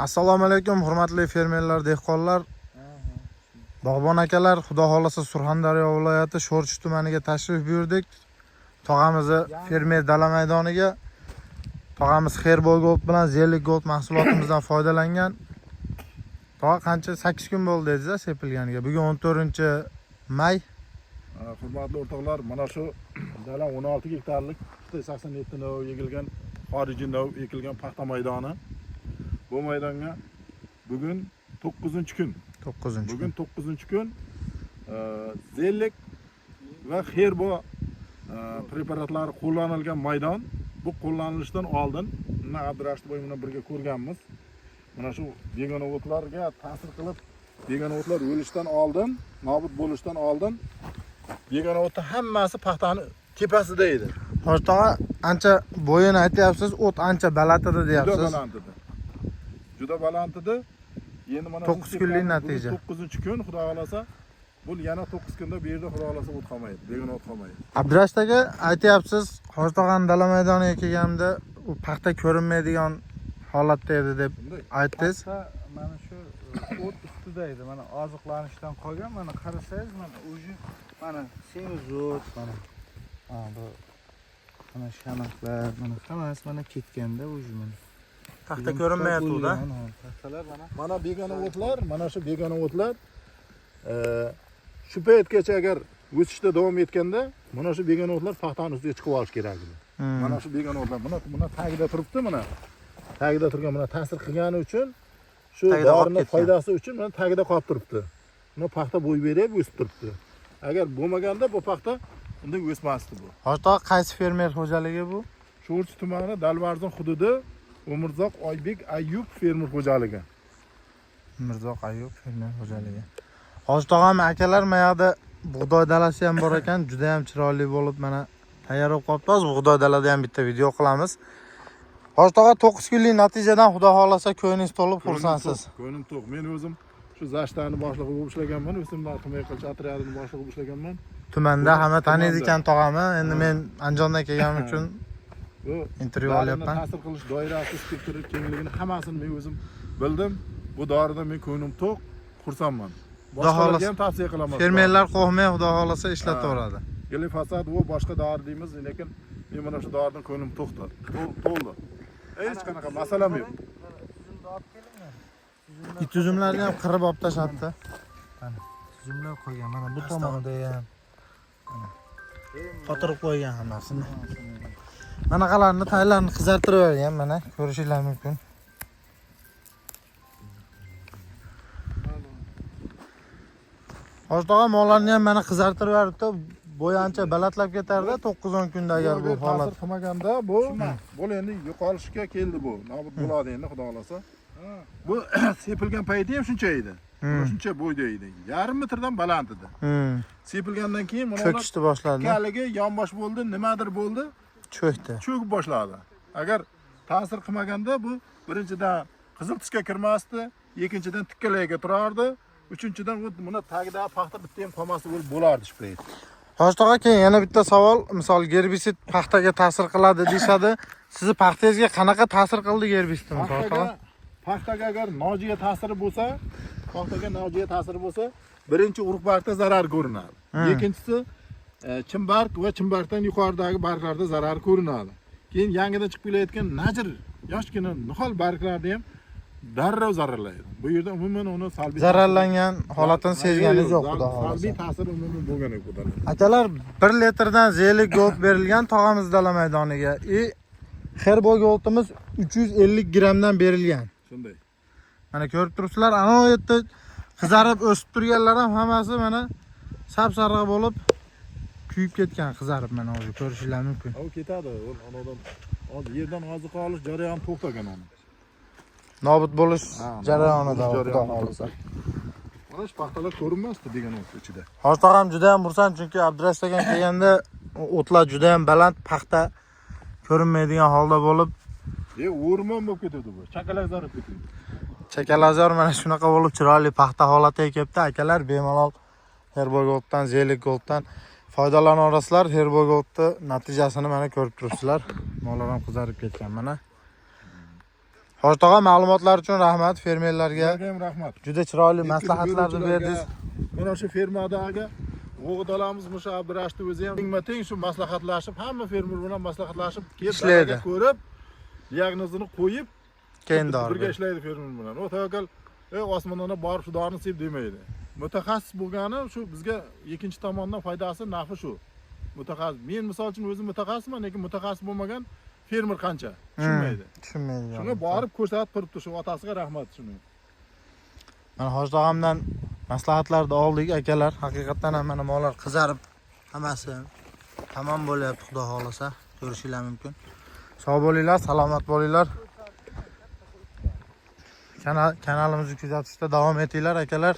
Assalomu alaykum, hurmatli fermerlar, dehqonlar, bog'bon akalar. Xudo xolasa Surxondaryo viloyati Sho'rchi tumaniga tashrif buyurdik. Tog'amizni fermer dala maydoniga. Tog'amiz Herboy Gold bilan Zellik Gold mahsulotimizdan foydalangan. Tog'a qancha 8 kun bo'ldi dedingiz sepilganiga. Bugun 14-may. Hurmatli o'rtoqlar, mana shu dala 16 gektarlik 87 nov ekilgan, xorijiy nov ekilgan paxta maydoni. Bu maydonga bugun 9-kun. Bugun 9-kun Zellik va Herboy preparatlari qo'llanilgan maydon. Bu qo'llanilishdan oldin mana Abdurashid boy bilan birga ko'rganmiz. Mana shu begona o'tlarga ta'sir qilib, begona o'tlar o'lishdan oldin, nobud bo'lishdan oldin begona o'tlar hammasi paxtani tepasida edi. Ho'rtog'a ancha bo'yini aytyapsiz, o't ancha baland edi deyapsiz. Juda baland edi. Endi mana 9 kunlik natija. 9-kun, xudo xolasa, bu yana 9 kunda bu yerda xudo xolasa o't qolmaydi, begona o't qolmaydi. Abdurashid aka aytyapsiz, Ho'rtog'ani dala maydoniga kelganimda u paxta ko'rinmaydigan holatda edi deb aytdingiz. Mana shu o't ustida edi. Mana oziqlanishdan qolgan. Mana qarasangiz, mana o'zi mana semiz o't, mana bu mana shanaxlar, mana hammasi mana ketganda o'zi mana. Paxta ko'rinmayapti-da. Paxtalar Mana begona o'tlar, mana shu begona o'tlar shu paytgacha agar o'sishda davom etganda, mana shu begona o'tlar paxtaning ustiga chiqib olish kerak edi. Mana shu begona o'tlar, buni tagida turibdi, mana. Tagida turgan, mana ta'sir qilgani uchun, shu dorining foydasi uchun mana tagida qolib turibdi. Buni paxta bo'y berib o'sib turibdi. Agar bo'lmaganda bu paxta unday o'smasdi bu. Ho'rtog'a qaysi fermer xo'jaligi bu? Sho'rchi tumani Dalvarzon hududi Umurzoq Oybek Ayyub fermer xo'jaligi. Umurzoq Ayyub fermer xo'jaligi. Ho'rtog'am akalar mana yoqda bug'doy dalasi ham bor ekan, juda ham chiroyli bo'lib mana tayyor bo'lib qolibdi. Hozir bug'doy dalada ham bitta video qilamiz. Ho'rtog'a 9 kunlik natijadan xudo xolasa ko'nglingiz to'lib xursandsiz. Ko'nglim to'q. Men o'zim shu zashtani boshlig'i bo'lib ishlaganman, o'simlar himoya qilish otryadining boshlig'i bo'lib ishlaganman. Tumanda hamma taniydi ekan tog'amni. Endi men Andijondan kelganim uchun bu intervyu olyapman. Ta'sir qilish doirasi, spektri kengligini hammasini men o'zim bildim. Bu dorida men ko'nglim to'q, xursandman. Boshqalarga ham tavsiya qilaman. Fermerlar qo'rqmay xudo xolasa ishlataveradi. Glifosat va boshqa dori deymiz, lekin men mana shu doridan ko'nglim to'qdi. To'ldi. Hech qanaqa masalam yo'q. Tuzumlarni ham qirib olib tashlabdi. Mana tuzumlar qo'ygan. Mana bu tomonda ham. Qotirib qo'ygan hammasini. Manaqalarni taylarni qizartirib bergan, mana ko'rishingiz mumkin. Ho'rtog'a mollarni ham mana qizartirib beribdi. Bo'yi ancha balandlab ketardi 9-10 kunda agar bu holat ta'sir qilmaganda bu endi yo'qolishga keldi bu. Nobud bo'ladi endi xudo xolasa. Bu sepilgan payti ham shuncha edi. Shuncha bo'yda edi. Yarim metrdan baland edi. Sepilgandan keyin mana cho'kishni boshladi. Kaligi yonbosh bo'ldi, nimadir bo'ldi, cho'kdi. Cho'kib boshladi. Agar ta'sir qilmaganda bu birinchidan qizil tusga kirmasdi, ikkinchidan tikkalayga turardi, uchinchidan buni tagida paxta bitta ham qolmasi bo'lib bo'lardi shu payt. Ho'rtog'a keyin yana bitta savol, misol gerbisid paxtaga ta'sir qiladi deyshadi. Sizni paxtangizga qanaqa ta'sir qildi gerbisid misol? Paxtaga agar nojiya ta'siri bo'lsa, birinchi urug' bargda zarar ko'rinadi. Ikkinchisi chimbarg va chimbargdan yuqoridagi barglarda zarar ko'rinadi. Keyin yangidan chiqib kelayotgan najr, yoshgina nihol barglarda ham darrov zararlaydi. Bu yerda umuman uni salbiy zararlangan holatini sezganingiz yo'q xudo xolasa. Salbiy ta'siri umuman bo'lgan yo'q budan. Akalar 1 litrdan Zellik Gold berilgan tog'amiz dala maydoniga. Herboy Goldimiz 350 grammdan berilgan. Shunday. Mana ko'rib turibsizlar, ana u yerda qizarib o'sib turganlar ham hammasi mana sap-sariq bo'lib kuyib ketgan, qizarib mana o'zi ko'rishingiz mumkin. U ketadi, anadan yerdan oziq olish jarayoni to'xtagan uni. Nobud bo'lish jarayonida xudo xolasa. Mana shu paxtalar ko'rinmasdi degan o'z ichida. Ho'rtog'am juda ham xursand, chunki Abdurashid aka kelganda o'tlar juda ham baland, paxta ko'rinmaydigan holda bo'lib, o'rmon bo'lib ketadi bu. Chakalak zarib ketadi. Chakalazor mana shunaqa bo'lib chiroyli paxta holatiga kelibdi. Akalar bemalol Herboy Golddan, Zellik Golddan foydalanaverasizlar. Herboy Goldning natijasini mana ko'rib turibsizlar. Mollar ham qizarib ketgan mana. Hoji tog'a, ma'lumotlar uchun rahmat fermerlarga. Sizlarga ham rahmat. Juda chiroyli Yetkazib maslahatlarni beruvchilarga, berdingiz. Mana shu fermadagi o'g'dalamiz Musha Abdurashidov o'zi ham teng shu maslahatlashib, hamma fermer bilan maslahatlashib, kelib Ishlaydi. dalaga ko'rib, diagnozini qo'yib, Keyin dori. birga ishlaydi fermer bilan. O tavakkal osmondan borib shu dorini sep demaydi. Mutaxassis bo'lgani shu bizga ikkinchi tomondan foydasi, nafi shu. Mutaxassis. Men misol uchun o'zim mutaxassisman, lekin mutaxassis bo'lmagan fermer qancha tushunmaydi. Tushunmaydi. Shunga borib ko'rsatib turibdi, shu otasiga rahmat shuni. Mana Hoji tog'amdan maslahatlarni oldik akalar. Haqiqatan ham mana mollar qizarib hammasi tamom bo'lyapti, xudo xolasa. Ko'rishinglar mumkin. Sog' bo'linglar, salomat bo'linglar. Kanalimizni kuzatishda davom etinglar akalar.